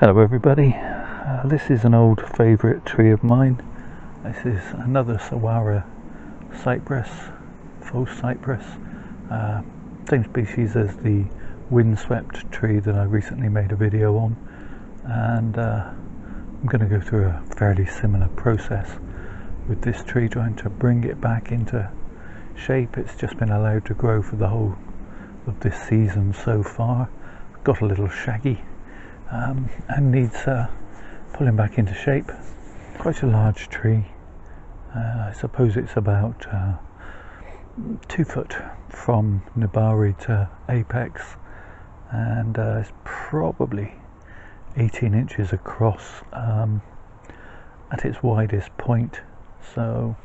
Hello everybody, this is an old favourite tree of mine. This is another saguaro cypress, false cypress, same species as the windswept tree that I recently made a video on, and I'm going to go through a fairly similar process with this tree, trying to bring it back into shape. It's just been allowed to grow for the whole of this season so far. Got a little shaggy and needs pulling back into shape. Quite a large tree. I suppose it's about 2 foot from nibari to apex, and it's probably 18 inches across at its widest point, so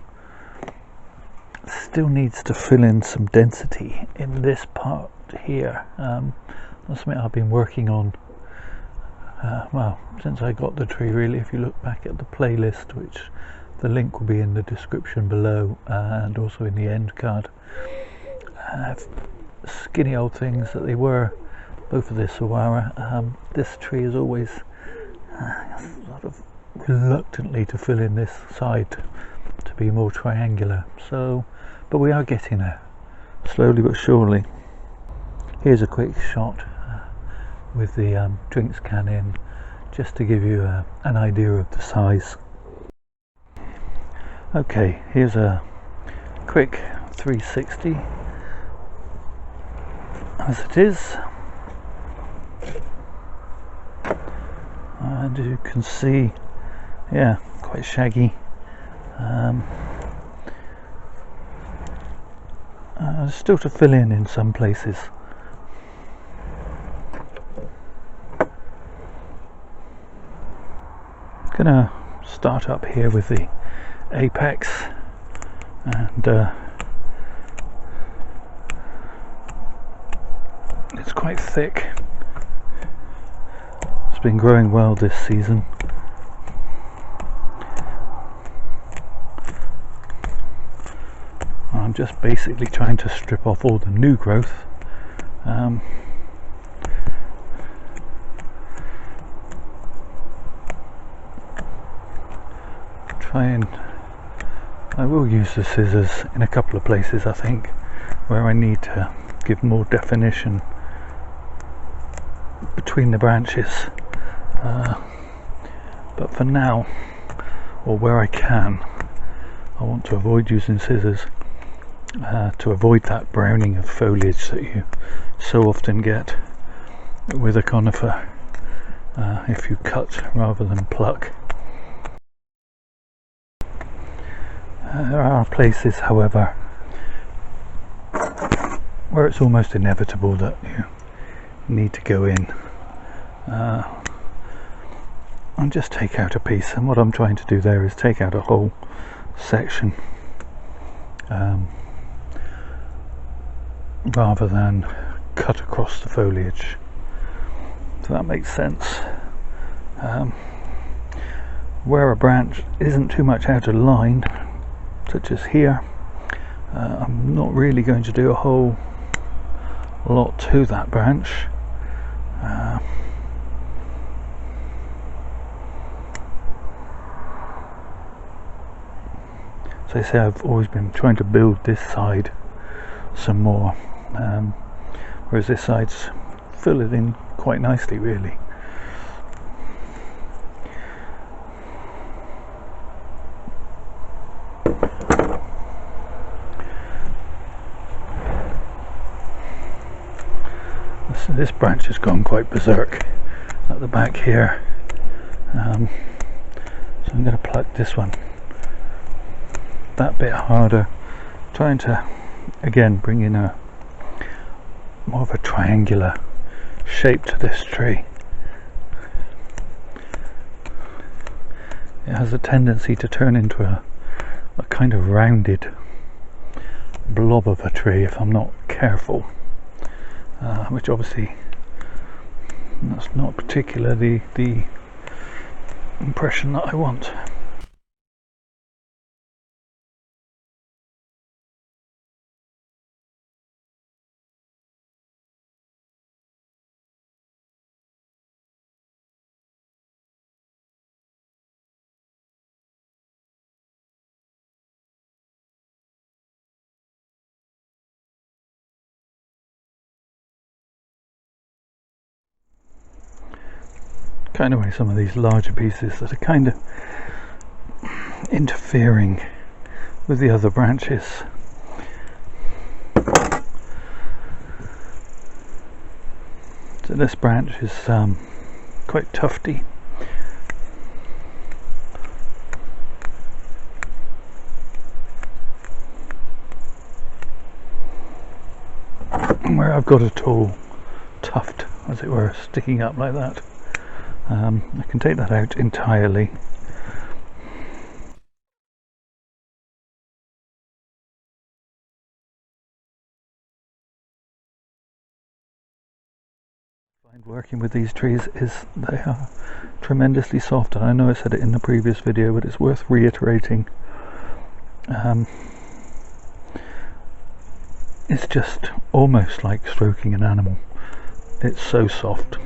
still needs to fill in some density in this part here. That's something I've been working on well, since I got the tree, really. If you look back at the playlist, which the link will be in the description below and also in the end card, skinny old things that they were, both of this saguaro. This tree is always sort of reluctantly to fill in this side to be more triangular, so but we are getting there, slowly but surely. Here's a quick shot with the drinks can in, just to give you an idea of the size. Okay, here's a quick 360 as it is, and you can see, yeah, quite shaggy. Still to fill in some places. Gonna start up here with the apex, and it's quite thick. It's been growing well this season. I'm just basically trying to strip off all the new growth. And I will use the scissors in a couple of places, I think, where I need to give more definition between the branches, but for now, or where I can, I want to avoid using scissors to avoid that browning of foliage that you so often get with a conifer if you cut rather than pluck. There are places, however, where it's almost inevitable that you need to go in and just take out a piece, and what I'm trying to do there is take out a whole section rather than cut across the foliage, so that makes sense. Where a branch isn't too much out of line, such as here, I'm not really going to do a whole lot to that branch. So I say, I've always been trying to build this side some more, whereas this side's filling in quite nicely, really. So this branch has gone quite berserk at the back here, so I'm going to pluck this one that bit harder, trying to again bring in a more of a triangular shape to this tree. It has a tendency to turn into a kind of rounded blob of a tree if I'm not careful. Which obviously, that's not particularly the impression that I want. cutting away some of these larger pieces that are kind of interfering with the other branches. So this branch is quite tufty. Where I've got a tall tuft, as it were, sticking up like that, I can take that out entirely. Working with these trees is they are tremendously soft, and I know I said it in the previous video, but it's worth reiterating. It's just almost like stroking an animal. It's so soft.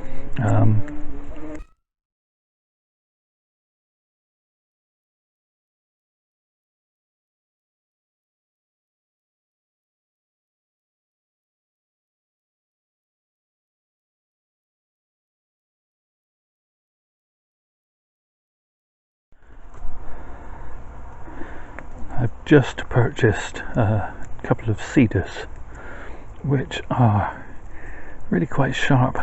I've just purchased a couple of cedars, which are really quite sharp,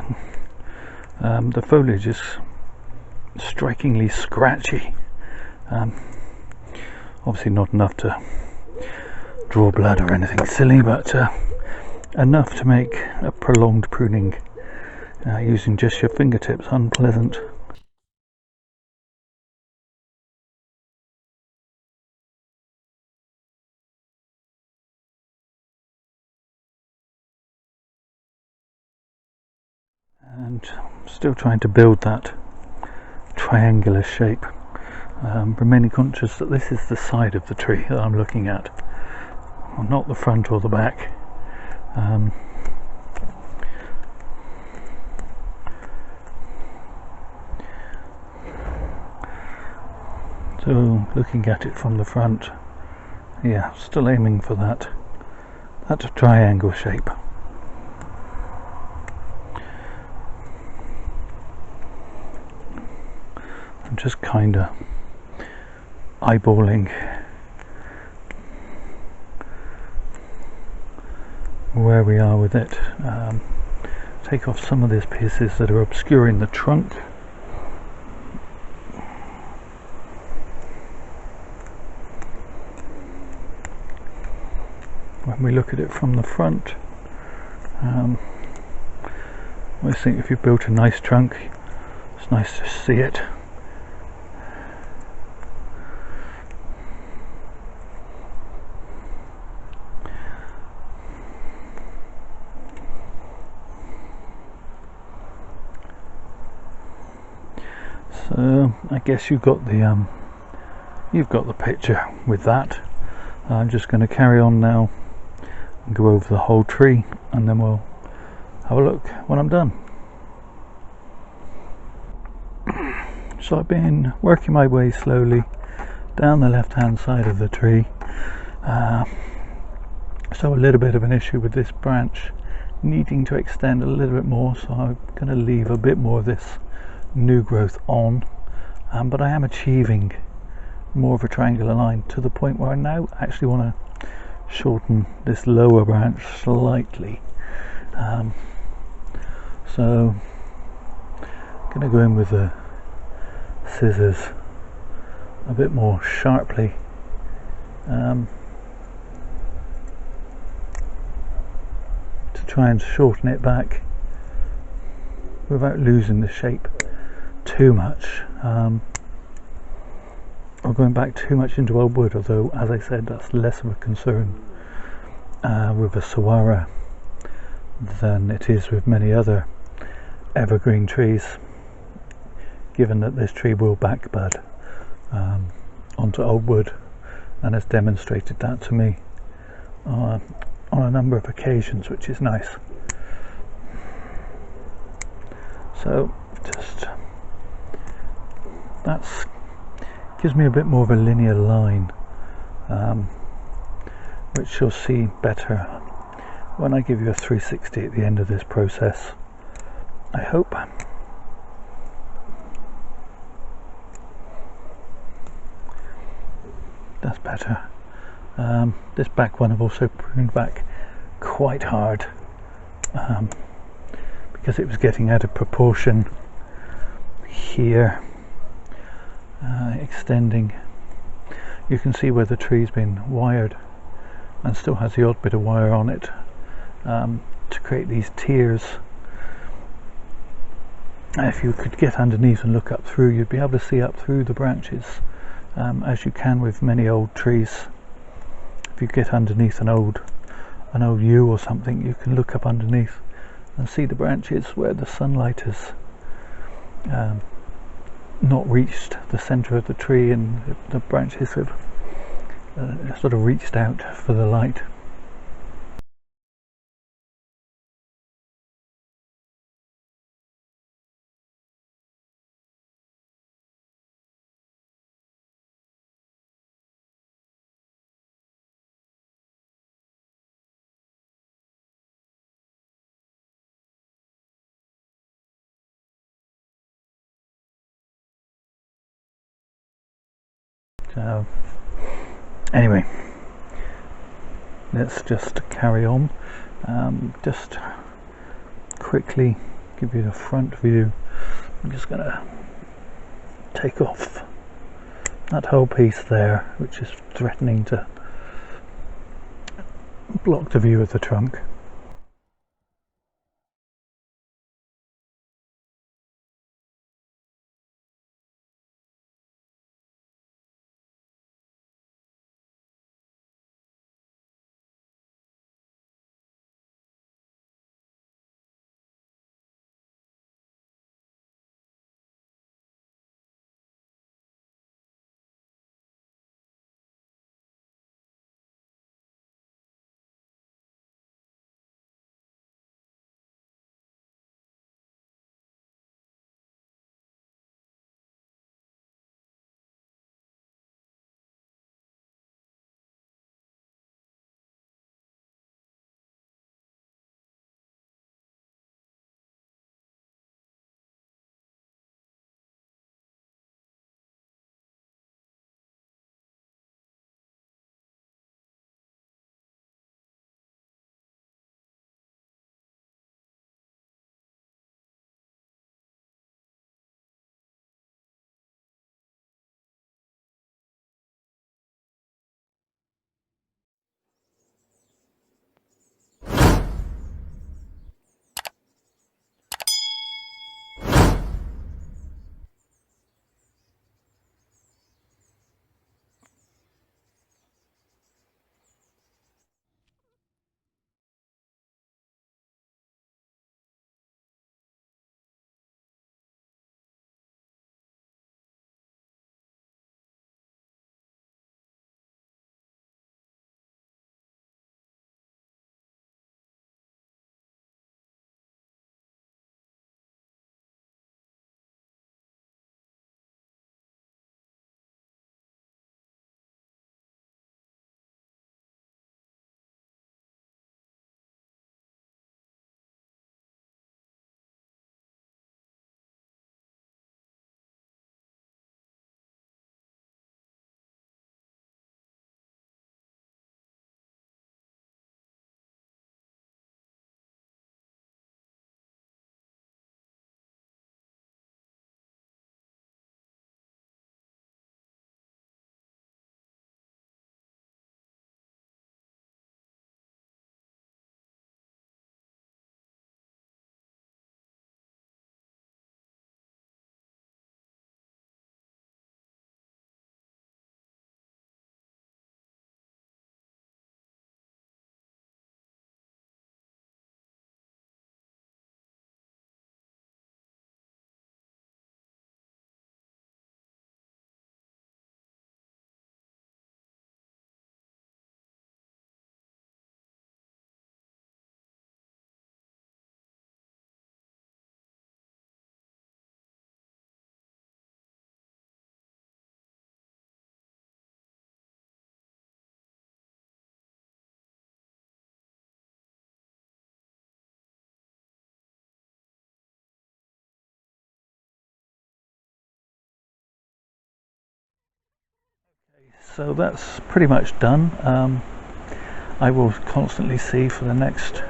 and the foliage is strikingly scratchy. Obviously not enough to draw blood or anything silly, but enough to make a prolonged pruning using just your fingertips unpleasant. And still trying to build that triangular shape, remaining conscious that this is the side of the tree that I'm looking at, well, not the front or the back. So looking at it from the front, yeah, still aiming for that triangle shape. I'm just kind of eyeballing where we are with it. Take off some of these pieces that are obscuring the trunk. When we look at it from the front, I always think if you built a nice trunk, it's nice to see it. So I guess you've got the picture with that. I'm just going to carry on now and go over the whole tree, and then we'll have a look when I'm done. So I've been working my way slowly down the left hand side of the tree. So a little bit of an issue with this branch needing to extend a little bit more, so I'm going to leave a bit more of this new growth on, but I am achieving more of a triangular line to the point where I now actually want to shorten this lower branch slightly. So I'm going to go in with the scissors a bit more sharply, to try and shorten it back without losing the shape too much, or going back too much into old wood, although as I said that's less of a concern with a saguaro than it is with many other evergreen trees, given that this tree will back bud onto old wood and has demonstrated that to me on a number of occasions, which is nice. So just that gives me a bit more of a linear line, which you'll see better when I give you a 360 at the end of this process, I hope. That's better. This back one I've also pruned back quite hard because it was getting out of proportion here, extending. You can see where the tree's been wired and still has the odd bit of wire on it to create these tiers. If you could get underneath and look up through, you'd be able to see up through the branches, as you can with many old trees. If you get underneath an old yew or something, you can look up underneath and see the branches where the sunlight has not reached the center of the tree, and the branches have sort of reached out for the light. So anyway, let's just carry on. Just quickly give you the front view. I'm just going to take off that whole piece there, which is threatening to block the view of the trunk. So that's pretty much done. I will constantly see for the next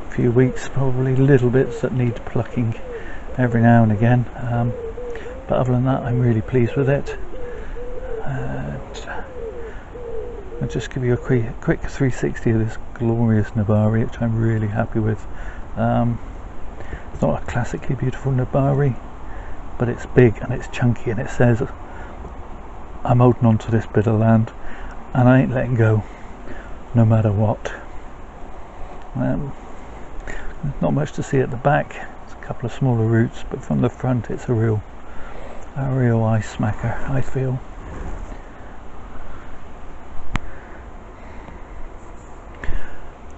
few weeks probably little bits that need plucking every now and again, but other than that I'm really pleased with it. I'll just give you a quick 360 of this glorious Nabari, which I'm really happy with. It's not a classically beautiful Nabari, but it's big and it's chunky, and it says I'm holding on to this bit of land and I ain't letting go no matter what. There's not much to see at the back. It's a couple of smaller roots, but from the front it's a real eye smacker, I feel.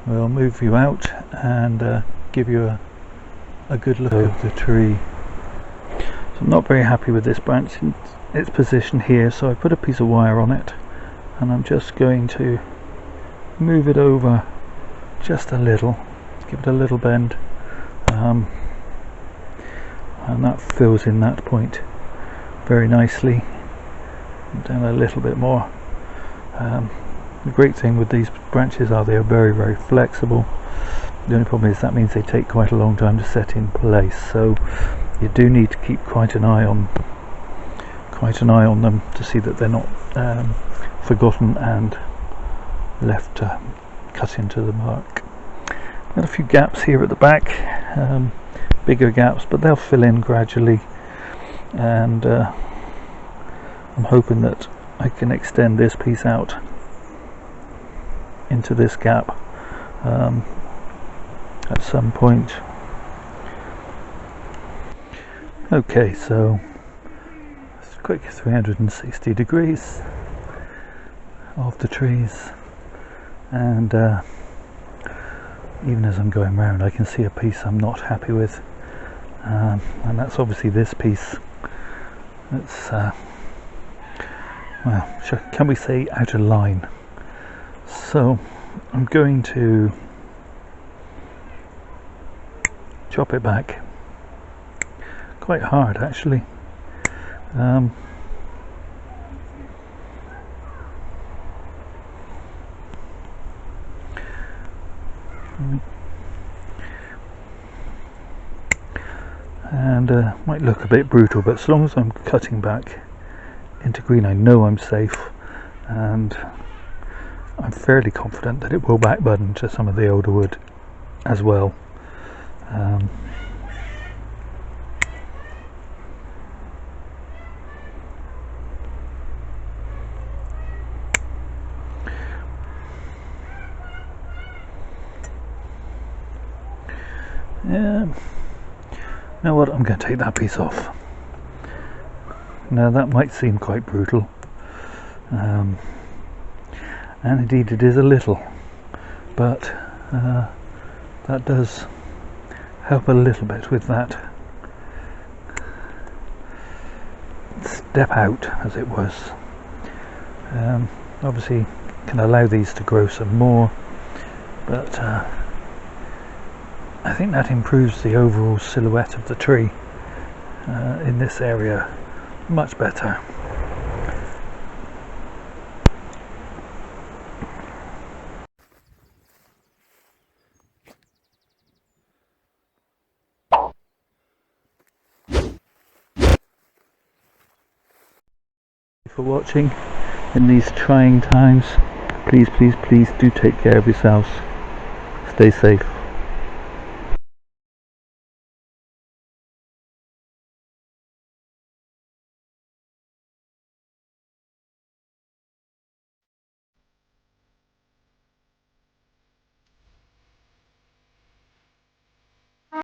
We'll move you out and give you a good look at the tree. So I'm not very happy with this branch in its position here, so I put a piece of wire on it and I'm just going to move it over just a little, give it a little bend, and that fills in that point very nicely, and then a little bit more. The great thing with these branches are they are very flexible. The only problem is that means they take quite a long time to set in place, so you do need to keep quite an eye on them to see that they're not forgotten and left to cut into the mark. Got a few gaps here at the back, bigger gaps, but they'll fill in gradually, and I'm hoping that I can extend this piece out into this gap at some point. Okay, so it's a quick 360 degrees of the trees, and even as I'm going round I can see a piece I'm not happy with, and that's obviously this piece. It's well, can we say out of line? So I'm going to chop it back quite hard actually. And might look a bit brutal, but as long as I'm cutting back into green I know I'm safe, and I'm fairly confident that it will back bud to some of the older wood as well. Yeah. You know what, I'm going to take that piece off. Now that might seem quite brutal, and indeed it is a little, but that does help a little bit with that step out, as it was. Obviously can allow these to grow some more, but I think that improves the overall silhouette of the tree in this area much better. For watching in these trying times. Please do take care of yourselves. Stay safe.